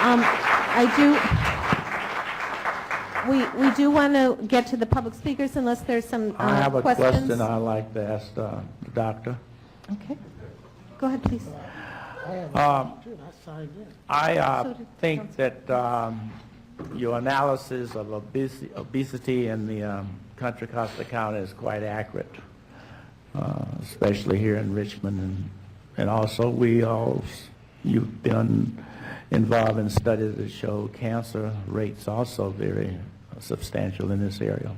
I do. We do want to get to the public speakers unless there's some I have a questions. question I'd like to ask the doctor. Okay. Go ahead, please. I think that your analysis of obesity in the country Costa County is quite accurate, especially here in Richmond, and also you've been involved in studies that show cancer rates also very substantial in this area.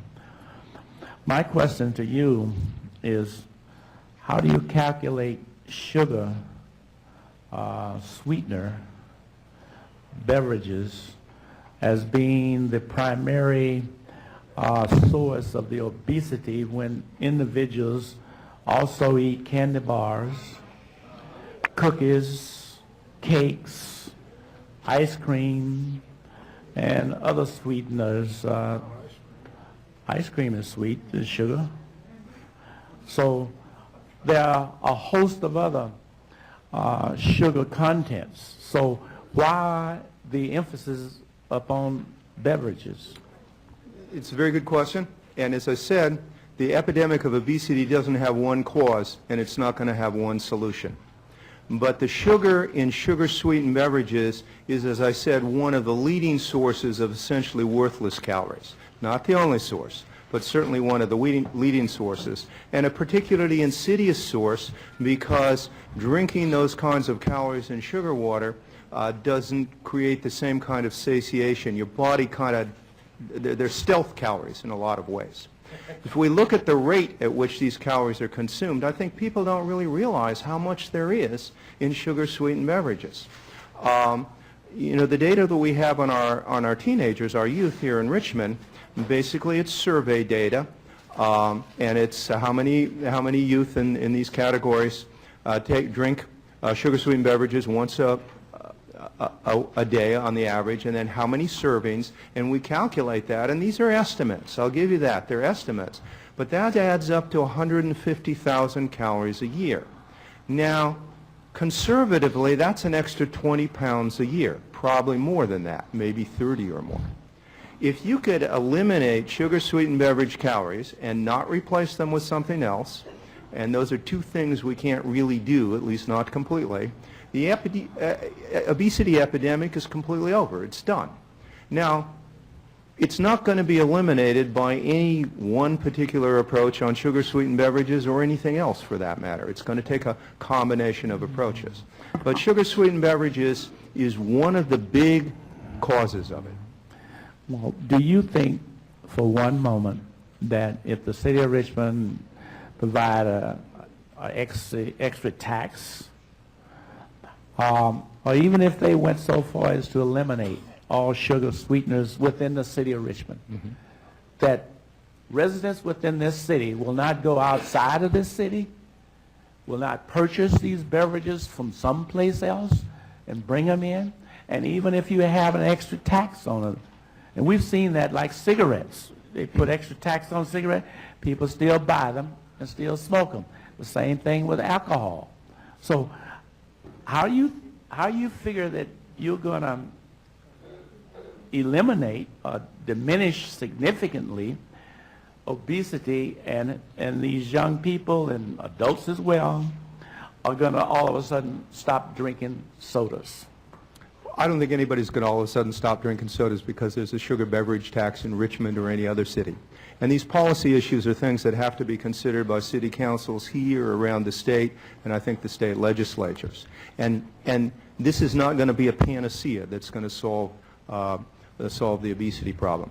My question to you is, how do you calculate sugar sweetener beverages as being the primary source of the obesity when individuals also eat candy bars, cookies, cakes, ice cream, and other sweeteners? Ice cream is sweet, is sugar. So there are a host of other sugar contents. So why the emphasis upon beverages? It's a very good question. And as I said, the epidemic of obesity doesn't have one cause, and it's not going to have one solution. But the sugar in sugar-sweetened beverages is, as I said, one of the leading sources of essentially worthless calories. Not the only source, but certainly one of the leading sources, and a particularly insidious source because drinking those kinds of calories in sugar water doesn't create the same kind of satiation. Your body they're stealth calories in a lot of ways. If we look at the rate at which these calories are consumed, I think people don't really realize how much there is in sugar-sweetened beverages. The data that we have on our teenagers, our youth here in Richmond, basically it's survey data, and it's how many youth in these categories drink sugar-sweetened beverages once a day on the average, and then how many servings, and we calculate that, and these are estimates. I'll give you that. They're estimates. But that adds up to 150,000 calories a year. Now, conservatively, that's an extra 20 pounds a year, probably more than that, maybe 30 or more. If you could eliminate sugar-sweetened beverage calories and not replace them with something else, and those are two things we can't really do, at least not completely, the obesity epidemic is completely over. It's done. Now, it's not going to be eliminated by any one particular approach on sugar-sweetened beverages or anything else for that matter. It's going to take a combination of approaches. But sugar-sweetened beverages is one of the big causes of it. Well, do you think for one moment that if the city of Richmond provide a extra tax, or even if they went so far as to eliminate all sugar sweeteners within the city of Richmond, that residents within this city will not go outside of this city, will not purchase these beverages from someplace else and bring them in? And even if you have an extra tax on it, and we've seen that like cigarettes, they put extra tax on cigarettes, people still buy them and still smoke them. The same thing with alcohol. So how you figure that you're going to eliminate or diminish significantly obesity, and these young people and adults as well are going to all of a sudden stop drinking sodas? I don't think anybody's going to all of a sudden stop drinking sodas because there's a sugar beverage tax in Richmond or any other city. And these policy issues are things that have to be considered by city councils here around the state, and I think the state legislatures. And this is not going to be a panacea that's going to solve the obesity problem.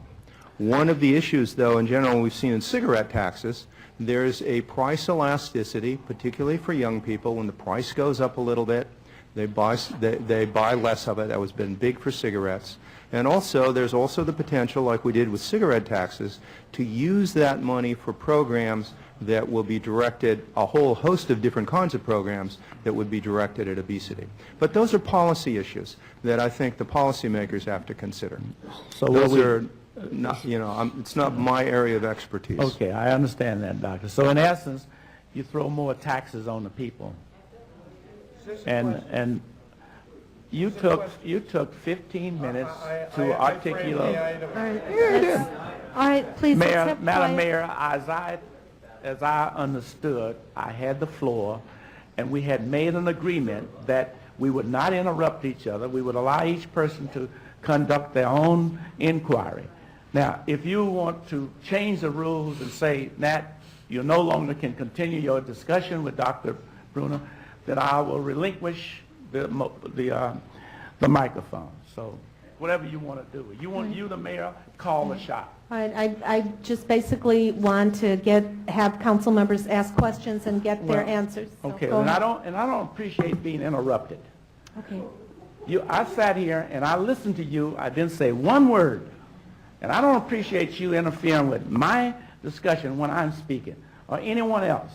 One of the issues, though, in general, we've seen in cigarette taxes, there's a price elasticity, particularly for young people. When the price goes up a little bit, they buy less of it. That has been big for cigarettes. And also, there's also the potential, like we did with cigarette taxes, to use that money for programs that will be directed, a whole host of different kinds of programs that would be directed at obesity. But those are policy issues that I think the policymakers have to consider. So those are not, it's not my area of expertise. Okay, I understand that, Doctor. So in essence, you throw more taxes on the people. And You took 15 minutes to articulate. All right, all right, please, let's Mayor, have Madam quiet. Mayor, as I understood, I had the floor, and we had made an agreement that we would not interrupt each other. We would allow each person to conduct their own inquiry. Now, if you want to change the rules and say, Nat, you no longer can continue your discussion with Dr. Bruner, then I will relinquish the microphone. So whatever you want to do. You, the mayor, call the shot. All right, I just basically want to have council members ask questions and get their Well, answers. So Okay, go and I ahead. don't appreciate being interrupted. Okay. I sat here and I listened to you. I didn't say one word. And I don't appreciate you interfering with my discussion when I'm speaking, or anyone else.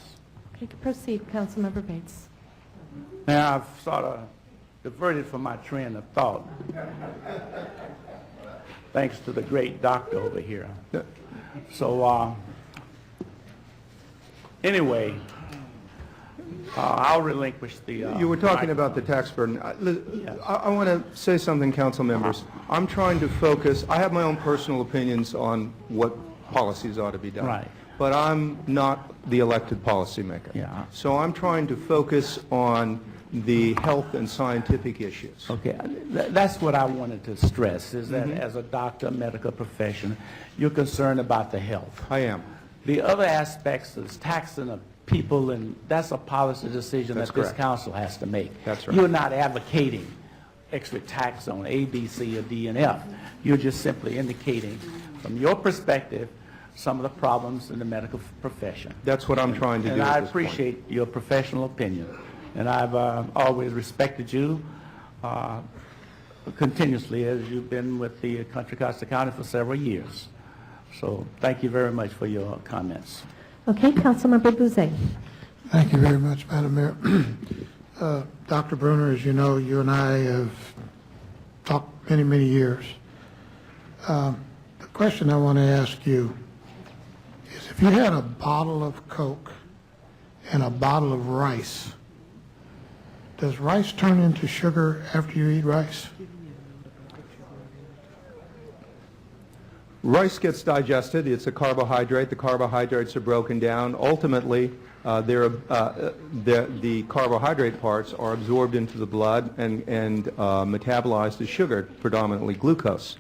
Okay, proceed, Councilmember Bates. Now, I've sort of diverted from my train of thought, thanks to the great doctor over here. So, anyway, I'll relinquish the... You were talking about the tax burden. I want to say something, council members. I'm trying to focus, I have my own personal opinions on what policies ought to be done. Right. But I'm not the elected policymaker. Yeah. So I'm trying to focus on the health and scientific issues. Okay, that's what I wanted to stress, is that as a doctor, medical professional, you're concerned about the health. I am. The other aspects is taxing of people, and that's a policy decision That's that this correct. council has to make. That's right. You're not advocating extra tax on A, B, C, or D, and F. You're just simply indicating, from your perspective, some of the problems in the medical profession. That's what I'm trying to do And at I this point. appreciate your professional opinion. And I've always respected you continuously, as you've been with the Country Costa County for several years. So thank you very much for your comments. Okay, Councilmember Bouzet. Thank you very much, Madam Mayor. Dr. Bruner, as you know, you and I have talked many, many years. The question I want to ask you is, if you had a bottle of Coke and a bottle of rice, does rice turn into sugar after you eat rice? Rice gets digested. It's a carbohydrate. The carbohydrates are broken down. Ultimately, the carbohydrate parts are absorbed into the blood and metabolized as sugar, predominantly glucose.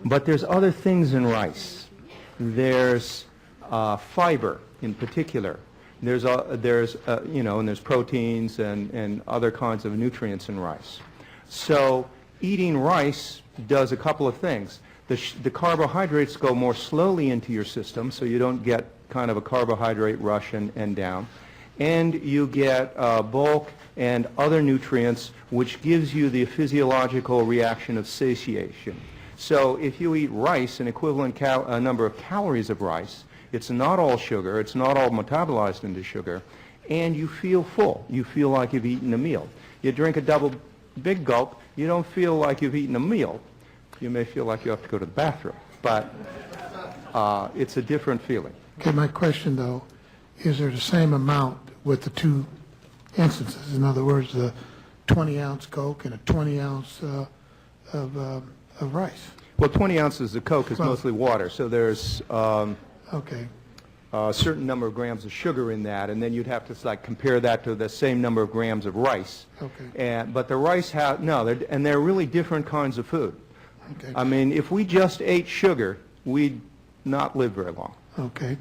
But there's other things in rice. There's fiber in particular. There's proteins and other kinds of nutrients in rice. So eating rice does a couple of things. The carbohydrates go more slowly into your system, so you don't get kind of a carbohydrate rush and down. And you get bulk and other nutrients, which gives you the physiological reaction of satiation. So if you eat rice, an equivalent number of calories of rice, it's not all sugar, it's not all metabolized into sugar, and you feel full. You feel like you've eaten a meal. You drink a big gulp, you don't feel like you've eaten a meal. You may feel like you have to go to the bathroom, but it's a different feeling. Okay, my question, though, is there the same amount with the two instances? In other words, the 20-ounce Coke and a 20-ounce of rice? Well, 20 ounces of Coke is mostly water, so there's Okay. a certain number of grams of sugar in that, and then you'd have to compare that to the same number of grams of rice. Okay. But the rice they're really different kinds of food. Okay. I mean, if we just ate sugar, we'd not live very long. Okay.